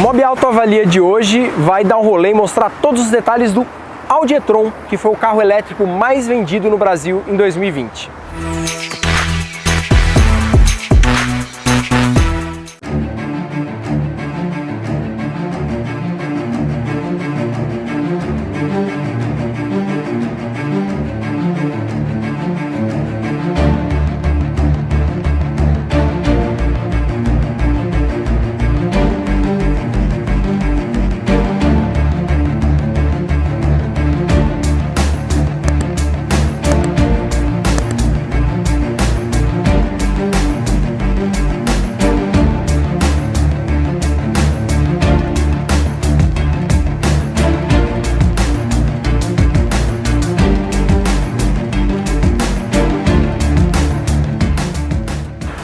Mob Auto Avalia de hoje vai dar um rolê e mostrar todos os detalhes do Audi e-tron, que foi o carro elétrico mais vendido no Brasil em 2020.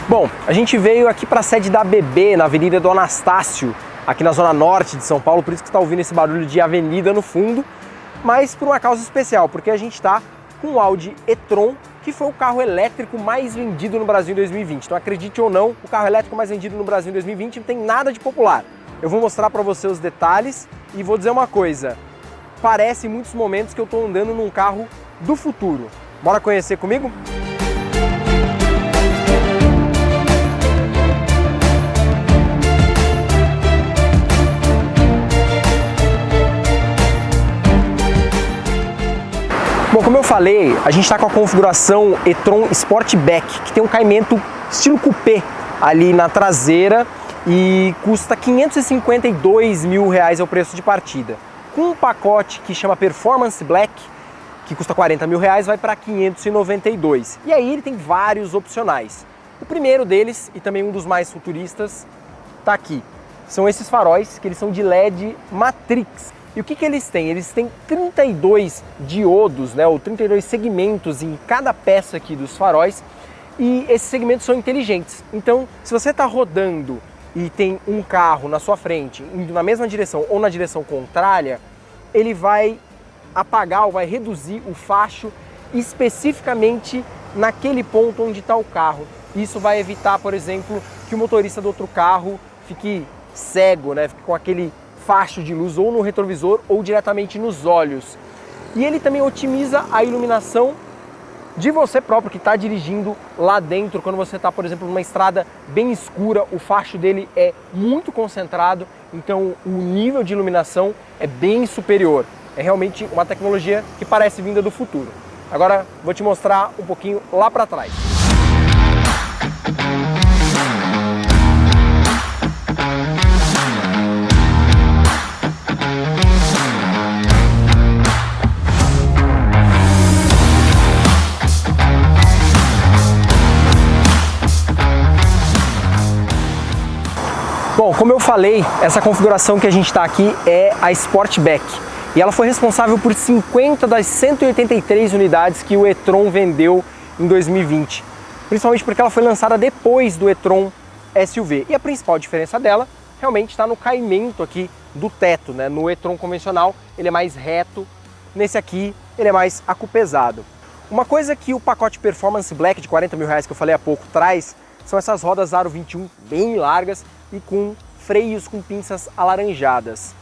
Bom, a gente veio aqui para a sede da ABB, na Avenida do Anastácio, aqui na zona norte de São Paulo, por isso que você está ouvindo esse barulho de avenida no fundo, mas por uma causa especial, porque a gente está com o Audi e-tron, que foi o carro elétrico mais vendido no Brasil em 2020. Então, acredite ou não, o carro elétrico mais vendido no Brasil em 2020 não tem nada de popular. Eu vou mostrar para você os detalhes e vou dizer uma coisa, parece em muitos momentos que eu estou andando num carro do futuro. Bora conhecer comigo? Bom, como eu falei, a gente está com a configuração e-tron Sportback, que tem um caimento estilo coupé ali na traseira e custa R$552 mil é o preço de partida. Com um pacote que chama Performance Black, que custa R$40 mil, vai para 592. E aí ele tem vários opcionais. O primeiro deles, e também um dos mais futuristas, está aqui. São esses faróis, que eles são de LED Matrix. E o que eles têm? Eles têm 32 diodos, né, ou 32 segmentos em cada peça aqui dos faróis, e esses segmentos são inteligentes. Então, se você está rodando e tem um carro na sua frente, indo na mesma direção ou na direção contrária, ele vai apagar ou vai reduzir o facho especificamente naquele ponto onde está o carro. Isso vai evitar, por exemplo, que o motorista do outro carro fique cego, né, fique com aquele facho de luz ou no retrovisor ou diretamente nos olhos. E ele também otimiza a iluminação de você próprio que está dirigindo lá dentro. Quando você está, por exemplo, numa estrada bem escura, o facho dele é muito concentrado, então o nível de iluminação é bem superior. É realmente uma tecnologia que parece vinda do futuro. Agora vou te mostrar um pouquinho lá para trás. Bom, como eu falei, essa configuração que a gente está aqui é a Sportback e ela foi responsável por 50 das 183 unidades que o e-tron vendeu em 2020, principalmente porque ela foi lançada depois do e-tron SUV. E a principal diferença dela realmente está no caimento aqui do teto, né? No e-tron convencional ele é mais reto, nesse aqui ele é mais acupesado. Uma coisa que o pacote Performance Black de R$40 mil que eu falei há pouco traz são essas rodas aro 21 bem largas e com freios com pinças alaranjadas.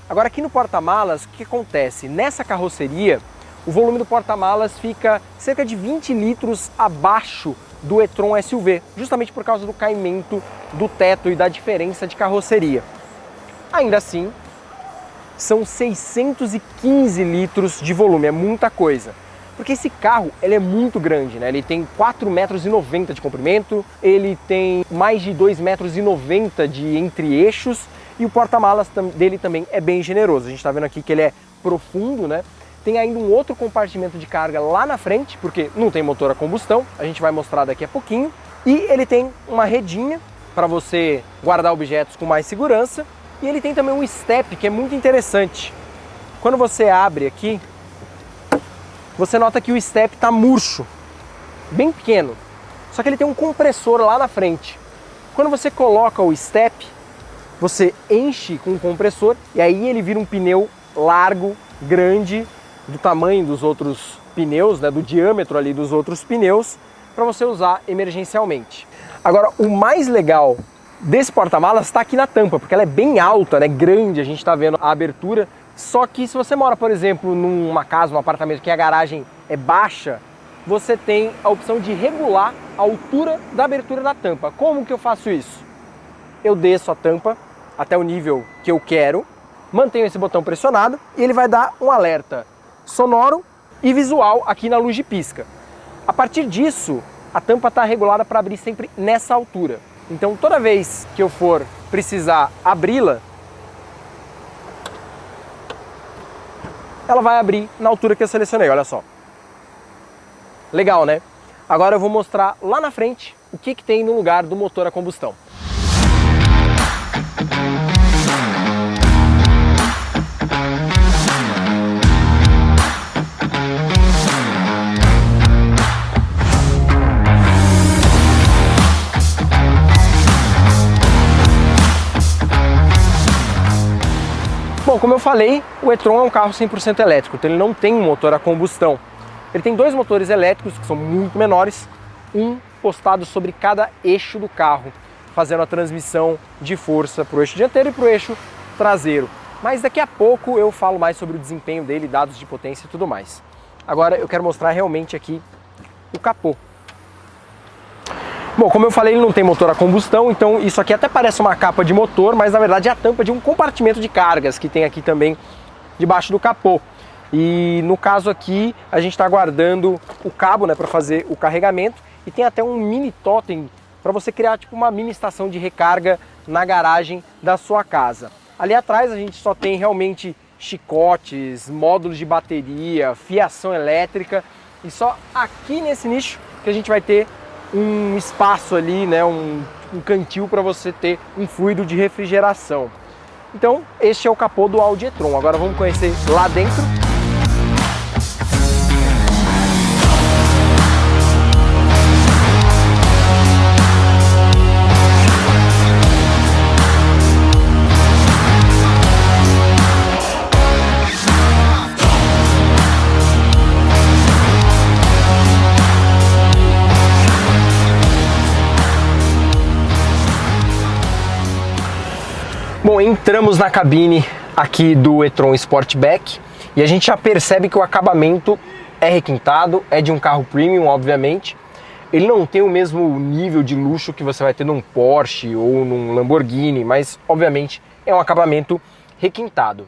Agora aqui no porta-malas, o que acontece? Nessa carroceria, o volume do porta-malas fica cerca de 20 litros abaixo do e-tron SUV, justamente por causa do caimento do teto e da diferença de carroceria. Ainda assim, são 615 litros de volume, é muita coisa. Porque esse carro ele é muito grande, né? Ele tem 4,90 metros de comprimento, ele tem mais de 2,90 metros de entre-eixos e o porta-malas dele também é bem generoso. A gente está vendo aqui que ele é profundo, né? Tem ainda um outro compartimento de carga lá na frente, porque não tem motor a combustão, a gente vai mostrar daqui a pouquinho. E ele tem uma redinha para você guardar objetos com mais segurança. E ele tem também um step que é muito interessante. Quando você abre aqui, você nota que o step está murcho, bem pequeno, só que ele tem um compressor lá na frente. Quando você coloca o step, você enche com o compressor e aí ele vira um pneu largo, grande, do tamanho dos outros pneus, né, do diâmetro ali dos outros pneus, para você usar emergencialmente. Agora, o mais legal desse porta-malas está aqui na tampa, porque ela é bem alta, né, grande, a gente está vendo a abertura. Só que se você mora, por exemplo, numa casa, num apartamento que a garagem é baixa, você tem a opção de regular a altura da abertura da tampa. Como que eu faço isso? Eu desço a tampa até o nível que eu quero, mantenho esse botão pressionado e ele vai dar um alerta sonoro e visual aqui na luz de pisca. A partir disso, a tampa está regulada para abrir sempre nessa altura. Então toda vez que eu for precisar abri-la, ela vai abrir na altura que eu selecionei, olha só. Legal, né? Agora eu vou mostrar lá na frente o que tem no lugar do motor a combustão. Bom, como eu falei, o e-tron é um carro 100% elétrico, então ele não tem um motor a combustão. Ele tem dois motores elétricos que são muito menores, um postado sobre cada eixo do carro, fazendo a transmissão de força para o eixo dianteiro e para o eixo traseiro. Mas daqui a pouco eu falo mais sobre o desempenho dele, dados de potência e tudo mais. Agora eu quero mostrar realmente aqui o capô. Bom, como eu falei, ele não tem motor a combustão, então isso aqui até parece uma capa de motor, mas na verdade é a tampa de um compartimento de cargas que tem aqui também debaixo do capô. E no caso aqui, a gente está guardando o cabo, né, para fazer o carregamento, e tem até um mini totem para você criar tipo uma mini estação de recarga na garagem da sua casa. Ali atrás a gente só tem realmente chicotes, módulos de bateria, fiação elétrica, e só aqui nesse nicho que a gente vai ter um espaço ali, né, um cantil para você ter um fluido de refrigeração. Então, este é o capô do Audi e-tron. Agora vamos conhecer lá dentro. Bom, entramos na cabine aqui do e-tron Sportback e a gente já percebe que o acabamento é requintado, é de um carro premium, obviamente. Ele não tem o mesmo nível de luxo que você vai ter num Porsche ou num Lamborghini, mas obviamente é um acabamento requintado.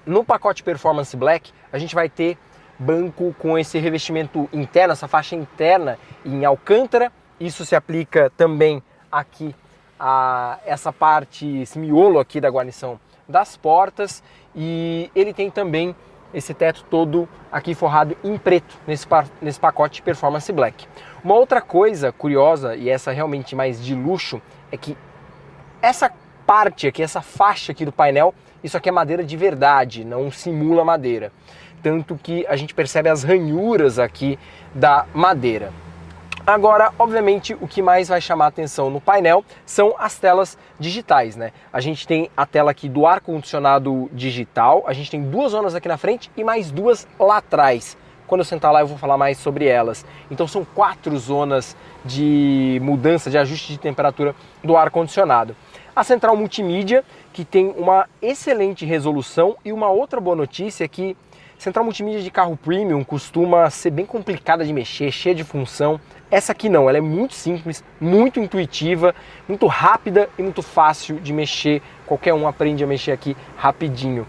No pacote Performance Black, a gente vai ter banco com esse revestimento interno, essa faixa interna em alcântara. Isso se aplica também aqui a essa parte, esse miolo aqui da guarnição das portas, e ele tem também esse teto todo aqui forrado em preto nesse pacote Performance Black. Uma outra coisa curiosa, e essa realmente mais de luxo, é que essa parte aqui, essa faixa aqui do painel, isso aqui é madeira de verdade, não simula madeira. Tanto que a gente percebe as ranhuras aqui da madeira. Agora, obviamente, o que mais vai chamar a atenção no painel são as telas digitais, né? A gente tem a tela aqui do ar-condicionado digital, a gente tem duas zonas aqui na frente e mais duas lá atrás. Quando eu sentar lá eu vou falar mais sobre elas. Então são 4 zonas de mudança, de ajuste de temperatura do ar-condicionado. A central multimídia, que tem uma excelente resolução, e uma outra boa notícia é que central multimídia de carro premium costuma ser bem complicada de mexer, cheia de função. Essa aqui não, ela é muito simples, muito intuitiva, muito rápida e muito fácil de mexer. Qualquer um aprende a mexer aqui rapidinho.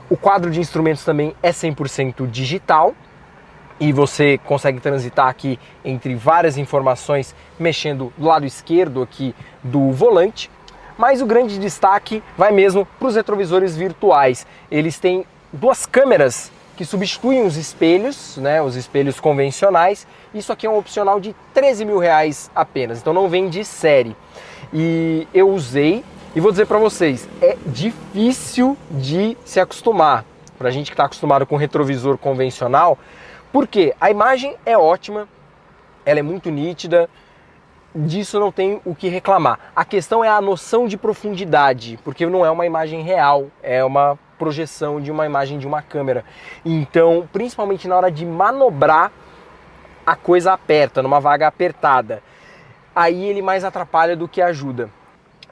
O quadro de instrumentos também é 100% digital e você consegue transitar aqui entre várias informações mexendo do lado esquerdo aqui do volante. Mas o grande destaque vai mesmo para os retrovisores virtuais. Eles têm duas câmeras que substituem os espelhos, né, os espelhos convencionais. Isso aqui é um opcional de R$13 mil apenas, então não vem de série. E eu usei e vou dizer para vocês, é difícil de se acostumar. Para a gente que está acostumado com retrovisor convencional, porque a imagem é ótima, ela é muito nítida, disso não tem o que reclamar. A questão é a noção de profundidade, porque não é uma imagem real, é uma projeção de uma imagem de uma câmera. Então, principalmente na hora de manobrar, a coisa aperta, numa vaga apertada. Aí ele mais atrapalha do que ajuda.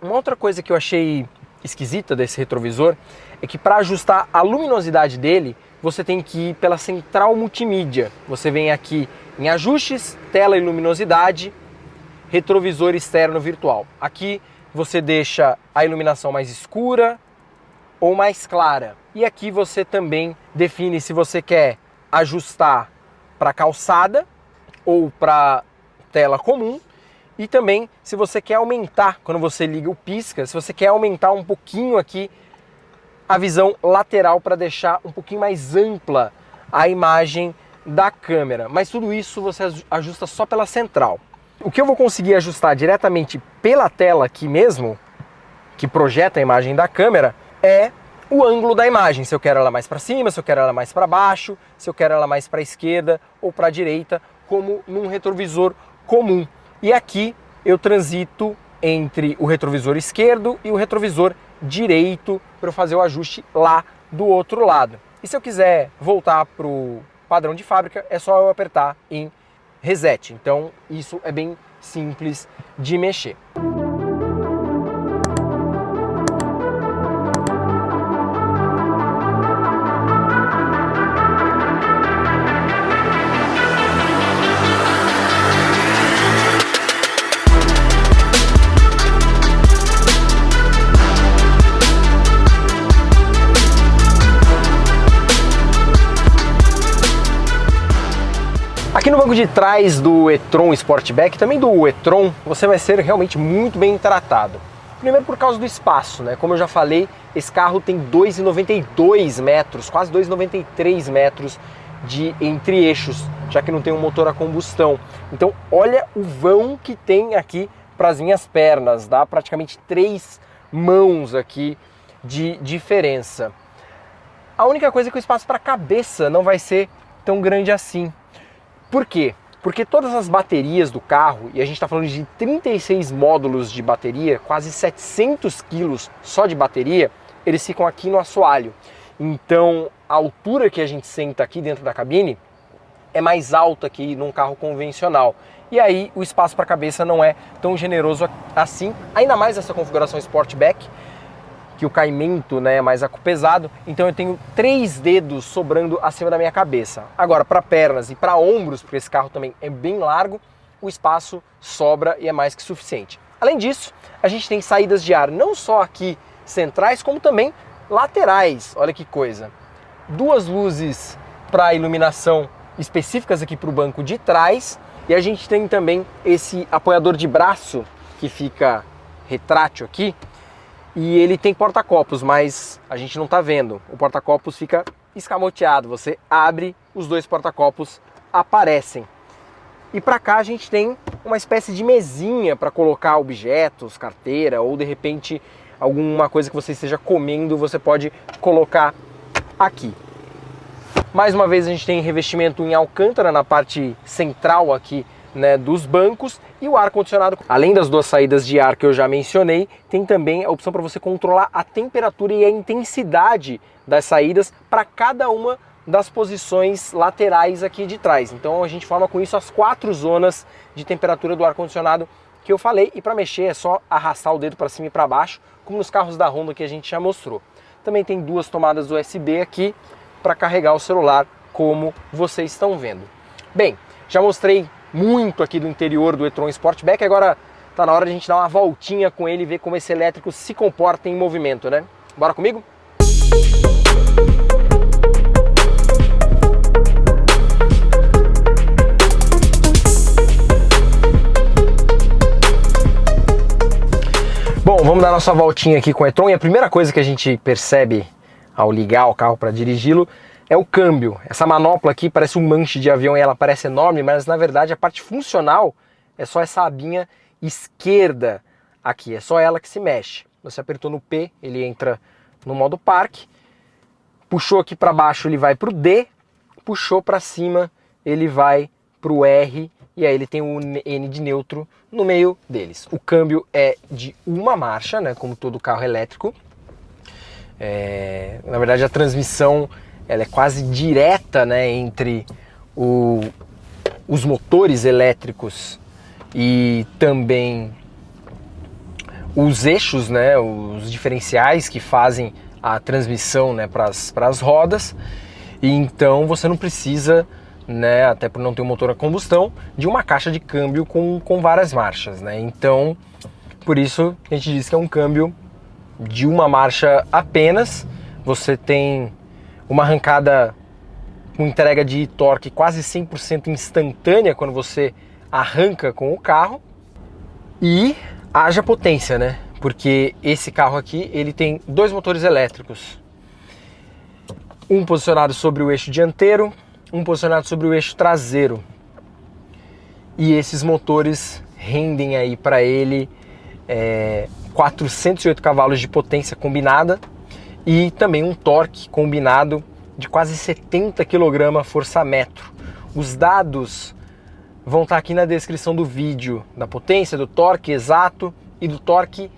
Uma outra coisa que eu achei esquisita desse retrovisor é que para ajustar a luminosidade dele, você tem que ir pela central multimídia. Você vem aqui em ajustes, tela e luminosidade, retrovisor externo virtual. Aqui você deixa a iluminação mais escura ou mais clara. E aqui você também define se você quer ajustar para calçada ou para tela comum. E também se você quer aumentar, quando você liga o pisca, se você quer aumentar um pouquinho aqui a visão lateral para deixar um pouquinho mais ampla a imagem da câmera. Mas tudo isso você ajusta só pela central. O que eu vou conseguir ajustar diretamente pela tela aqui mesmo, que projeta a imagem da câmera, é o ângulo da imagem. Se eu quero ela mais para cima, se eu quero ela mais para baixo, se eu quero ela mais para a esquerda ou para a direita, como num retrovisor comum. E aqui eu transito entre o retrovisor esquerdo e o retrovisor direito para eu fazer o ajuste lá do outro lado. E se eu quiser voltar para o padrão de fábrica, é só eu apertar em Reset. Então isso é bem simples de mexer. Aqui no banco de trás do e-tron Sportback, também do e-tron, você vai ser realmente muito bem tratado. Primeiro por causa do espaço, né? Como eu já falei, esse carro tem 2,92 metros, quase 2,93 metros de entre-eixos, já que não tem um motor a combustão. Então olha o vão que tem aqui para as minhas pernas, dá praticamente 3 mãos aqui de diferença. A única coisa é que o espaço para a cabeça não vai ser tão grande assim. Por quê? Porque todas as baterias do carro, e a gente está falando de 36 módulos de bateria, quase 700 quilos só de bateria, eles ficam aqui no assoalho. Então a altura que a gente senta aqui dentro da cabine é mais alta que num carro convencional. E aí o espaço para a cabeça não é tão generoso assim, ainda mais essa configuração Sportback, que o caimento, né, é mais acupesado, então eu tenho 3 dedos sobrando acima da minha cabeça. Agora, para pernas e para ombros, porque esse carro também é bem largo, o espaço sobra e é mais que suficiente. Além disso, a gente tem saídas de ar não só aqui centrais, como também laterais. Olha que coisa! 2 luzes para iluminação específicas aqui para o banco de trás, e a gente tem também esse apoiador de braço que fica retrátil aqui. E ele tem porta-copos, mas a gente não está vendo. O porta-copos fica escamoteado. Você abre, os 2 porta-copos aparecem. E para cá a gente tem uma espécie de mesinha para colocar objetos, carteira, ou de repente alguma coisa que você esteja comendo, você pode colocar aqui. Mais uma vez a gente tem revestimento em alcântara na parte central aqui, né, dos bancos, e o ar-condicionado, além das 2 saídas de ar que eu já mencionei, tem também a opção para você controlar a temperatura e a intensidade das saídas para cada uma das posições laterais aqui de trás. Então a gente forma com isso as 4 zonas de temperatura do ar-condicionado que eu falei, e para mexer é só arrastar o dedo para cima e para baixo, como nos carros da Honda que a gente já mostrou. Também tem 2 tomadas USB aqui para carregar o celular, como vocês estão vendo. Bem, já mostrei muito aqui do interior do e-tron Sportback, agora tá na hora de a gente dar uma voltinha com ele e ver como esse elétrico se comporta em movimento, né? Bora comigo? Bom, vamos dar nossa voltinha aqui com o e-tron, e a primeira coisa que a gente percebe ao ligar o carro para dirigi-lo é o câmbio. Essa manopla aqui parece um manche de avião e ela parece enorme, mas na verdade a parte funcional é só essa abinha esquerda aqui, é só ela que se mexe. Você apertou no P, ele entra no modo parque, puxou aqui para baixo, ele vai para o D, puxou para cima, ele vai para o R, e aí ele tem o N de neutro no meio deles. O câmbio é de uma marcha, né, como todo carro elétrico. Na verdade a transmissão ela é quase direta, né, entre os motores elétricos e também os eixos, né, os diferenciais que fazem a transmissão, né, para as rodas, e então você não precisa, né, até por não ter um motor a combustão, de uma caixa de câmbio com várias marchas, né? Então, por isso a gente diz que é um câmbio de uma marcha apenas. Você tem uma arrancada com entrega de torque quase 100% instantânea quando você arranca com o carro, e haja potência, né? Porque esse carro aqui, ele tem dois motores elétricos. Um posicionado sobre o eixo dianteiro, um posicionado sobre o eixo traseiro. E esses motores rendem aí para ele 408 cavalos de potência combinada e também um torque combinado de quase 70 kgfm. Os dados vão estar aqui na descrição do vídeo, da potência, do torque exato e do torque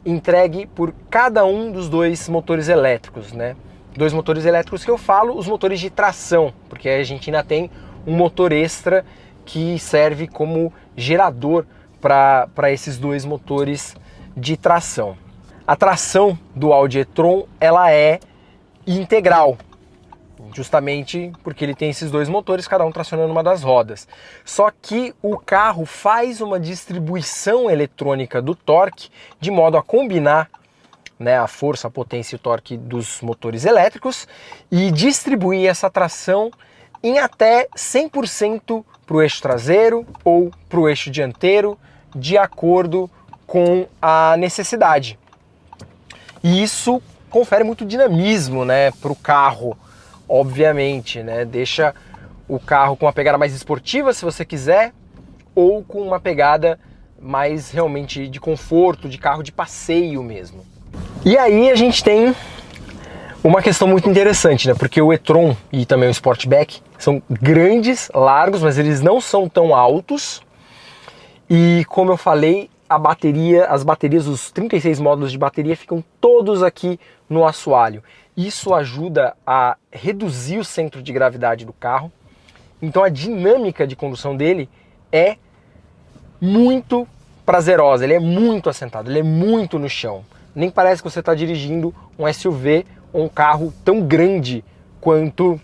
entregue por cada um dos dois motores elétricos, né? Dois motores elétricos que eu falo, os motores de tração, porque a gente ainda tem um motor extra que serve como gerador para esses dois motores de tração. A tração do Audi e-tron, ela é integral, justamente porque ele tem esses dois motores, cada um tracionando uma das rodas. Só que o carro faz uma distribuição eletrônica do torque de modo a combinar, né, a força, a potência e o torque dos motores elétricos e distribuir essa tração em até 100% para o eixo traseiro ou para o eixo dianteiro, de acordo com a necessidade. E isso confere muito dinamismo, né, para o carro, obviamente, né? Deixa o carro com uma pegada mais esportiva, se você quiser, ou com uma pegada mais realmente de conforto, de carro de passeio mesmo. E aí a gente tem uma questão muito interessante, né? Porque o e-tron e também o Sportback são grandes, largos, mas eles não são tão altos. E como eu falei, as baterias, os 36 módulos de bateria ficam todos aqui no assoalho. Isso ajuda a reduzir o centro de gravidade do carro. Então a dinâmica de condução dele é muito prazerosa, ele é muito assentado, ele é muito no chão. Nem parece que você está dirigindo um SUV ou um carro tão grande quanto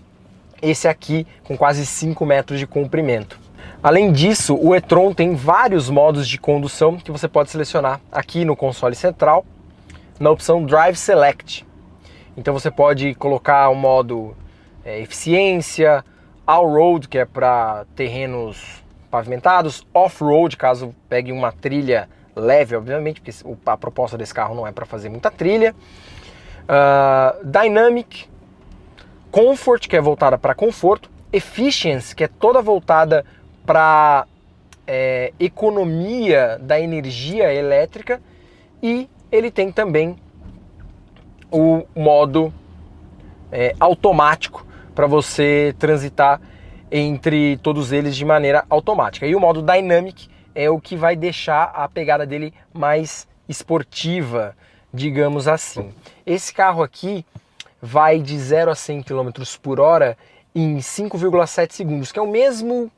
esse aqui, com quase 5 metros de comprimento. Além disso, o e-tron tem vários modos de condução que você pode selecionar aqui no console central, na opção Drive Select. Então você pode colocar o modo eficiência, all-road, que é para terrenos pavimentados, off-road, caso pegue uma trilha leve, obviamente, porque a proposta desse carro não é para fazer muita trilha, Dynamic, Comfort, que é voltada para conforto, Efficiency, que é toda voltada para economia da energia elétrica, e ele tem também o modo automático para você transitar entre todos eles de maneira automática. E o modo Dynamic é o que vai deixar a pegada dele mais esportiva, digamos assim. Esse carro aqui vai de 0 a 100 km por hora em 5,7 segundos, que é o mesmo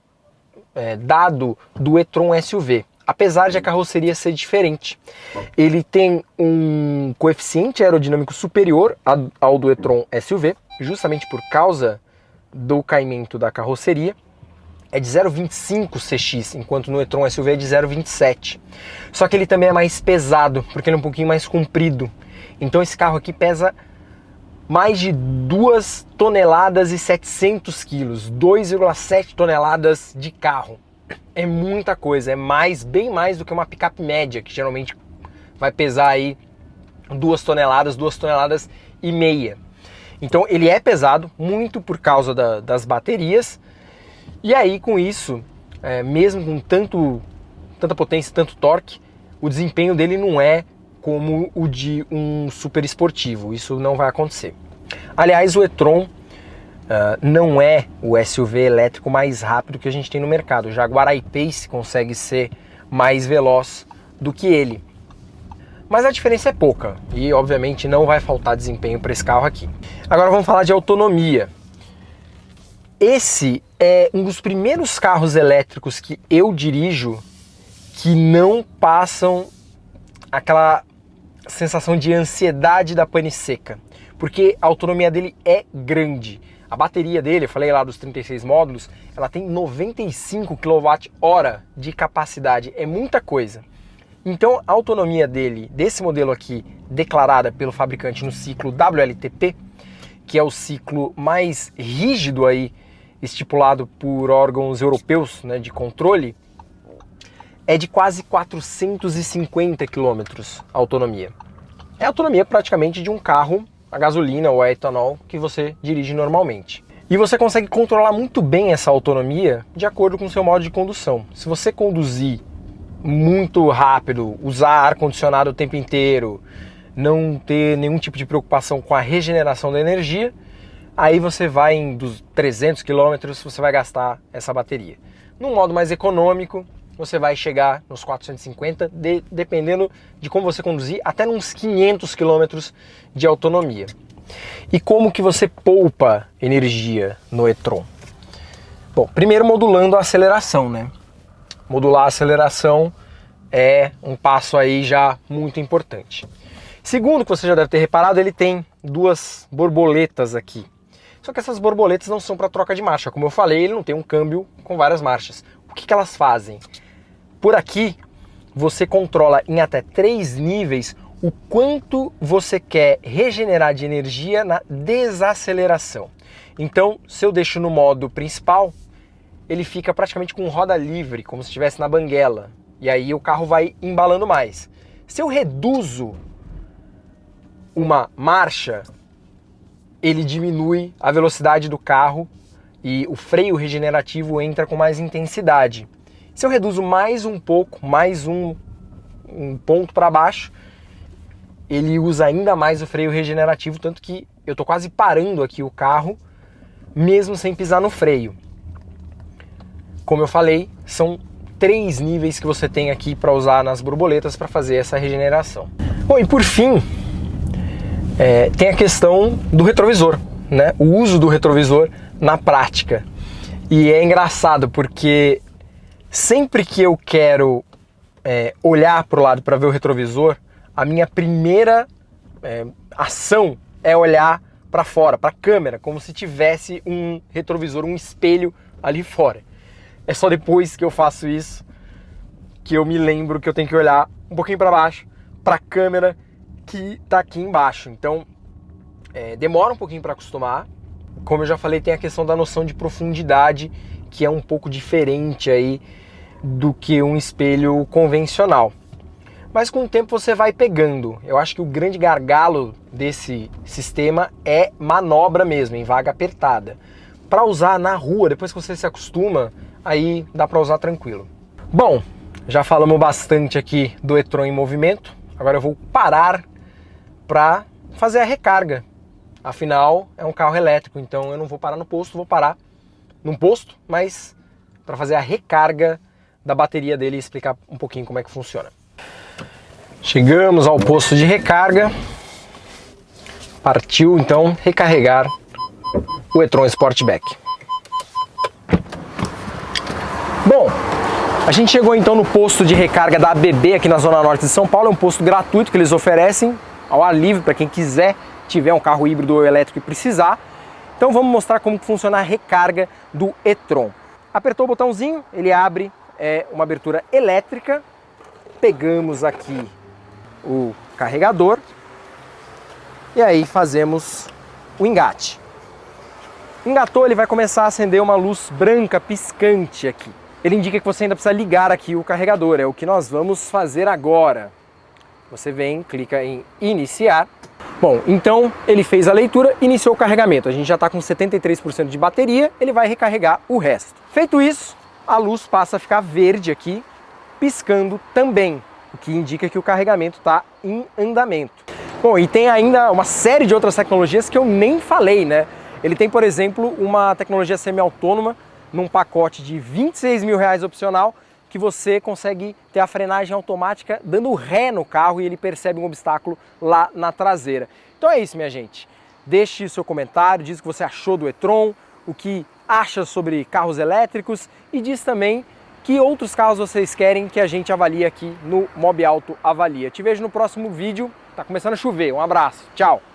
dado do e-tron SUV, apesar de a carroceria ser diferente. Ele tem um coeficiente aerodinâmico superior ao do e-tron SUV, justamente por causa do caimento da carroceria. É de 0,25 CX, enquanto no e-tron SUV é de 0,27. Só que ele também é mais pesado, porque ele é um pouquinho mais comprido. Então esse carro aqui pesa mais de 2 toneladas e 700 quilos, 2,7 toneladas de carro. É muita coisa, é bem mais do que uma picape média, que geralmente vai pesar aí 2 toneladas e meia. Então ele é pesado, muito por causa das baterias, e aí com isso, mesmo com tanta potência, tanto torque, o desempenho dele não é como o de um super esportivo, isso não vai acontecer. Aliás, o e-tron não é o SUV elétrico mais rápido que a gente tem no mercado. O Jaguar I-Pace consegue ser mais veloz do que ele. Mas a diferença é pouca e, obviamente, não vai faltar desempenho para esse carro aqui. Agora vamos falar de autonomia. Esse é um dos primeiros carros elétricos que eu dirijo que não passam aquela sensação de ansiedade da pane seca, porque a autonomia dele é grande. A bateria dele, eu falei lá dos 36 módulos, ela tem 95 kWh de capacidade, é muita coisa. Então a autonomia dele, desse modelo aqui, declarada pelo fabricante no ciclo WLTP, que é o ciclo mais rígido aí, estipulado por órgãos europeus, né, de controle, é de quase 450 km a autonomia. É a autonomia praticamente de um carro a gasolina ou a etanol que você dirige normalmente. E você consegue controlar muito bem essa autonomia de acordo com o seu modo de condução. Se você conduzir muito rápido, usar ar-condicionado o tempo inteiro, não ter nenhum tipo de preocupação com a regeneração da energia, aí você vai em dos 300 km, você vai gastar essa bateria. Num modo mais econômico, você vai chegar nos 450, dependendo de como você conduzir, até uns 500 km de autonomia. E como que você poupa energia no e-tron? Bom, primeiro modulando a aceleração, né? Modular a aceleração é um passo aí já muito importante. Segundo, que você já deve ter reparado, ele tem duas borboletas aqui. Só que essas borboletas não são para troca de marcha. Como eu falei, ele não tem um câmbio com várias marchas. O que elas fazem? Por aqui, você controla em até 3 níveis o quanto você quer regenerar de energia na desaceleração. Então, se eu deixo no modo principal, ele fica praticamente com roda livre, como se estivesse na banguela. E aí o carro vai embalando mais. Se eu reduzo uma marcha, ele diminui a velocidade do carro e o freio regenerativo entra com mais intensidade. Se eu reduzo mais um pouco, mais um ponto para baixo, ele usa ainda mais o freio regenerativo, tanto que eu estou quase parando aqui o carro, mesmo sem pisar no freio. Como eu falei, são 3 níveis que você tem aqui para usar nas borboletas para fazer essa regeneração. Bom, e por fim, tem a questão do retrovisor, né? O uso do retrovisor na prática. E é engraçado porque sempre que eu quero olhar para o lado para ver o retrovisor, a minha primeira ação é olhar para fora, para a câmera, como se tivesse um retrovisor, um espelho ali fora. É só depois que eu faço isso que eu me lembro que eu tenho que olhar um pouquinho para baixo, para a câmera que está aqui embaixo. Então, demora um pouquinho para acostumar. Como eu já falei, tem a questão da noção de profundidade, que é um pouco diferente aí do que um espelho convencional. Mas com o tempo você vai pegando. Eu acho que o grande gargalo desse sistema é manobra mesmo, em vaga apertada. Para usar na rua, depois que você se acostuma, aí dá para usar tranquilo. Bom, já falamos bastante aqui do e-tron em movimento. Agora eu vou parar para fazer a recarga. Afinal, é um carro elétrico, então eu não vou parar no posto, vou parar num posto, mas para fazer a recarga da bateria dele e explicar um pouquinho como é que funciona. Chegamos ao posto de recarga. Partiu então recarregar o e-tron Sportback. Bom, a gente chegou então no posto de recarga da ABB aqui na Zona Norte de São Paulo. É um posto gratuito que eles oferecem ao ar livre para quem quiser, tiver um carro híbrido ou elétrico e precisar. Então vamos mostrar como funciona a recarga do e-tron. Apertou o botãozinho, ele abre, é uma abertura elétrica. Pegamos aqui o carregador e aí fazemos o engate. Engatou, ele vai começar a acender uma luz branca piscante aqui. Ele indica que você ainda precisa ligar aqui o carregador, é o que nós vamos fazer agora. Você vem, clica em iniciar. Bom, então ele fez a leitura, iniciou o carregamento. A gente já está com 73% de bateria, ele vai recarregar o resto. Feito isso, a luz passa a ficar verde aqui, piscando também, o que indica que o carregamento está em andamento. Bom, e tem ainda uma série de outras tecnologias que eu nem falei, né? Ele tem, por exemplo, uma tecnologia semi-autônoma num pacote de R$26 mil opcional, que você consegue ter a frenagem automática dando ré no carro e ele percebe um obstáculo lá na traseira. Então é isso, minha gente. Deixe o seu comentário, diz o que você achou do e-tron, o que acha sobre carros elétricos e diz também que outros carros vocês querem que a gente avalie aqui no Mob Auto Avalia. Te vejo no próximo vídeo. Tá começando a chover. Um abraço. Tchau.